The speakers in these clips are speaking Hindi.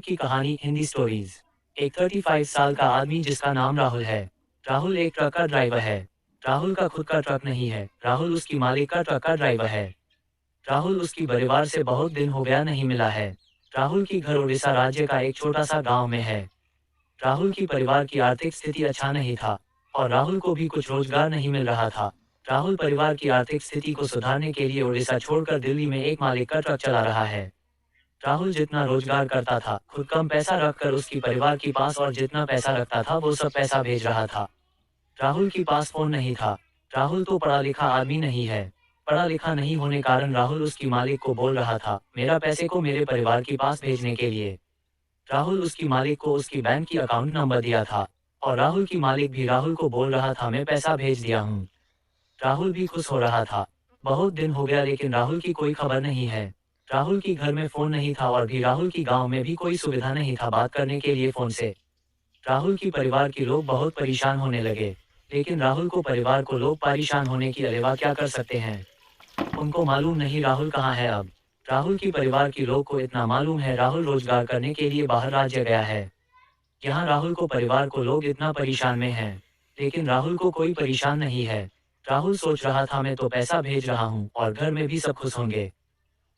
की कहानी हिंदी स्टोरीज। एक 35 साल का आदमी जिसका नाम राहुल है। राहुल एक ट्रक का ड्राइवर है। राहुल का खुद का ट्रक नहीं है, राहुल उसकी मालिक का ट्रक का ड्राइवर है। राहुल उसकी परिवार से बहुत दिन हो गया नहीं मिला है। राहुल की घर उड़ीसा राज्य का एक छोटा सा गांव में है। राहुल की परिवार की आर्थिक स्थिति अच्छा नहीं था और राहुल को भी कुछ रोजगार नहीं मिल रहा था। राहुल परिवार की आर्थिक स्थिति को सुधारने के लिए उड़ीसा छोड़कर दिल्ली में एक मालिक का ट्रक चला रहा है। राहुल जितना रोजगार करता था, खुद कम पैसा रखकर उसकी परिवार के पास और जितना पैसा रखता था वो सब पैसा भेज रहा था। राहुल के पास फोन नहीं था। राहुल तो पढ़ा लिखा आदमी नहीं है। पढ़ा लिखा नहीं होने कारण राहुल उसकी मालिक को बोल रहा था, मेरा पैसे को मेरे परिवार के पास भेजने के लिए। राहुल उसकी मालिक को उसकी बैंक की अकाउंट नंबर दिया था और राहुल की मालिक भी राहुल को बोल रहा था, मैं पैसा भेज दिया हूँ। राहुल भी खुश हो रहा था। बहुत दिन हो गया लेकिन राहुल की कोई खबर नहीं है। राहुल की घर में फोन नहीं था और भी राहुल की गांव में भी कोई सुविधा नहीं था बात करने के लिए फोन से। राहुल की परिवार के लोग बहुत परेशान होने लगे। लेकिन राहुल को परिवार को लोग परेशान होने की अलावा क्या कर सकते हैं। उनको मालूम नहीं राहुल कहाँ है अब। राहुल की परिवार के लोग को इतना मालूम है राहुल रोजगार करने के लिए बाहर राज्य गया है। यहाँ राहुल को परिवार को लोग इतना परेशान में हैं। लेकिन राहुल को कोई परेशान नहीं है। राहुल सोच रहा था, मैं तो पैसा भेज रहा हूँ और घर में भी सब खुश होंगे।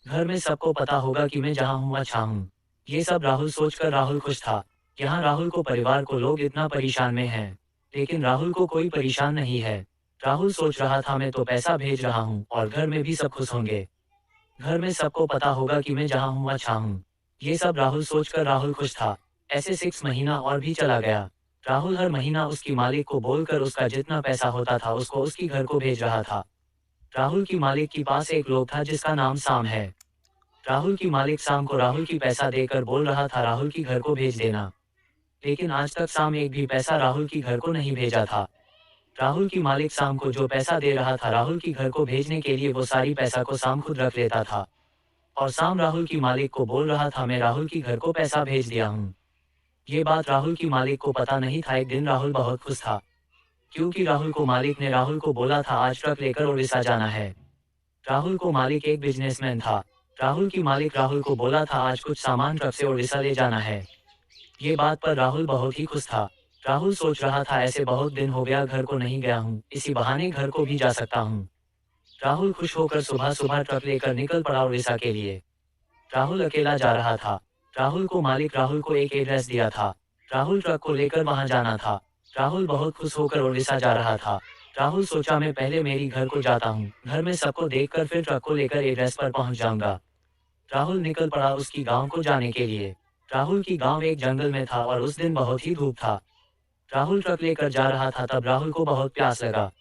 घर में सबको पता होगा कि मैं जहाँ हूँ अच्छा हूँ। ये सब राहुल सोचकर राहुल खुश था। यहाँ राहुल को परिवार को लोग इतना परेशान में हैं। लेकिन राहुल को कोई परेशान नहीं है। राहुल सोच रहा था, मैं तो पैसा भेज रहा हूँ और घर में भी सब खुश होंगे। घर में सबको पता होगा कि मैं जहाँ हूँ अच्छा हूँ। ये सब राहुल सोचकर राहुल खुश था। ऐसे 6 महीना और भी चला गया। राहुल हर महीना उसकी मालिक को बोलकर उसका जितना पैसा होता था उसको उसकी घर को भेज रहा था। राहुल की मालिक के पास एक लोग था जिसका नाम साम है। राहुल की मालिक शाम को राहुल की पैसा देकर बोल रहा था, राहुल की घर को भेज देना। लेकिन आज तक शाम एक भी पैसा राहुल की घर को नहीं भेजा था। राहुल की मालिक शाम को जो पैसा दे रहा था राहुल की घर को भेजने के लिए वो सारी पैसा को शाम खुद रख लेता था। और शाम राहुल की मालिक को बोल रहा था, मैं राहुल की घर को पैसा भेज दिया हूँ। ये बात राहुल की मालिक को पता नहीं था। एक दिन राहुल बहुत खुश था क्योंकि राहुल को मालिक ने राहुल को बोला था आज ट्रक लेकर उड़ीसा जाना है। राहुल को मालिक एक बिजनेसमैन था। राहुल की मालिक राहुल को बोला था आज कुछ सामान ट्रक से उड़ीसा ले जाना है। ये बात पर राहुल बहुत ही खुश था। राहुल सोच रहा था, ऐसे बहुत दिन हो गया घर को नहीं गया हूँ, इसी बहाने घर को भी जा सकता हूँ। राहुल खुश होकर सुबह सुबह ट्रक लेकर निकल पड़ा उड़ीसा के लिए। राहुल अकेला जा रहा था। राहुल को मालिक राहुल को एक एड्रेस दिया था। राहुल ट्रक को लेकर वहां जाना था। राहुल बहुत खुश होकर उड़ीसा जा रहा था। राहुल सोचा, मैं पहले मेरी घर को जाता हूँ, घर में सबको देखकर फिर ट्रक को लेकर एड्रेस पर पहुंच जाऊंगा। राहुल निकल पड़ा उसकी गांव को जाने के लिए। राहुल की गांव एक जंगल में था और उस दिन बहुत ही धूप था। राहुल ट्रक लेकर जा रहा था तब राहुल को बहुत प्यास लगा।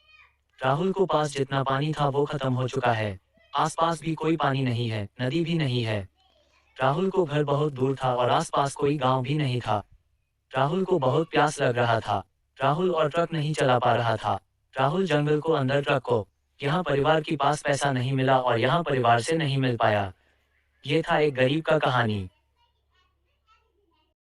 राहुल को पास जितना पानी था वो खत्म हो चुका है। आसपास भी कोई पानी नहीं है, नदी भी नहीं है। राहुल को घर बहुत दूर था और आसपास कोई गांव भी नहीं था। राहुल को बहुत प्यास लग रहा था। राहुल और ट्रक नहीं चला पा रहा था। राहुल जंगल को अंदर ट्रक को। यहाँ परिवार के पास पैसा नहीं मिला और यहाँ परिवार से नहीं मिल पाया। ये था एक गरीब का कहानी।